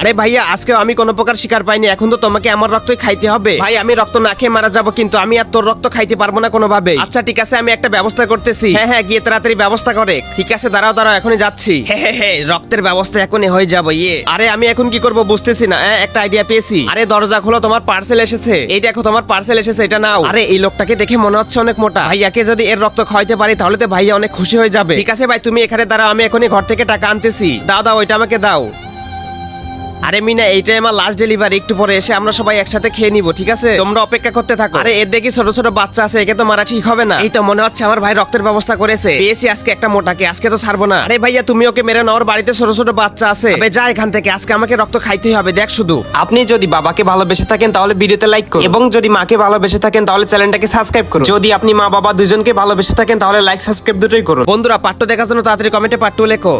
আরে ভাইয়া, আজকে আমি কোনো প্রকার শিকার পাইনি, এখন তো তোমাকে আমার রক্তই খাইতে হবে। ভাই আমি রক্ত না খেয়ে মারা যাবো, কিন্তু আমি আর তোর রক্ত খাইতে পারবো না কোনোভাবে। আচ্ছা ঠিক আছে, আমি একটা ব্যবস্থা করতেছি। হ্যাঁ হ্যাঁ, গিয়ে তাড়াতাড়ি ব্যবস্থা করে। ঠিক আছে, দাঁড়াও দাঁড়াও, এখনই যাচ্ছি। হ্যাঁ, রক্তের ব্যবস্থা এখনই হয়ে যাবো। আরে আমি এখন কি করবো বুঝতেছি না। একটা আইডিয়া পেয়েছি। আরে দরজা খোলো, তোমার পার্সেল এসেছে। এই দেখো তোমার পার্সেল এসেছে, এটা নাও। আরে এই লোকটাকে দেখে মনে হচ্ছে অনেক মোটা। ভাইয়াকে যদি এর রক্ত খাওয়াইতে পারি তাহলে তো ভাইয়া অনেক খুশি হয়ে যাবে। ঠিক আছে ভাই, তুমি এখানে দাঁড়াও, আমি এখনই ঘর থেকে টাকা আনতেছি। দাও দাও, ওইটা আমাকে দাও। আরে মিনা, এইটাই আমার লাস্ট ডেলিভারি, একটু পরে এসে আমরা সবাই একসাথে খেয়ে নিবো, ঠিক আছে? তোমরা অপেক্ষা করতে থাকো। আরে এর দেখি ছোট ছোট বাচ্চা আছে, একে তো মারা ঠিক হবে না। এই তো মনে হচ্ছে আমার ভাই রক্তের ব্যবস্থা করেছে। পেয়েছি আজকে একটা মোটাকে, আজকে তো ছাড়বো না। আরে ভাইয়া, তুমি ওকে মেরে নাও, ওর বাড়িতে ছোট ছোট বাচ্চা আছে। আবে যা এখান থেকে, আজকে আমাকে রক্ত খাইতেই হবে। দেখ শুধু, আপনি যদি বাবাকে ভালোবেসে থাকেন তাহলে ভিডিওতে লাইক করুন, এবং যদি মাকে ভালোবেসে থাকেন তাহলে চ্যানেলটাকে সাবস্ক্রাইব করুন। যদি আপনি মা বাবা দুজনকে ভালোবেসে থাকেন তাহলে লাইক সাবস্ক্রাইব দুটোই করুন। বন্ধুরা, পার্ট 2 দেখার জন্য তাড়াতাড়ি কমেন্টে পার্ট 2 লেখো।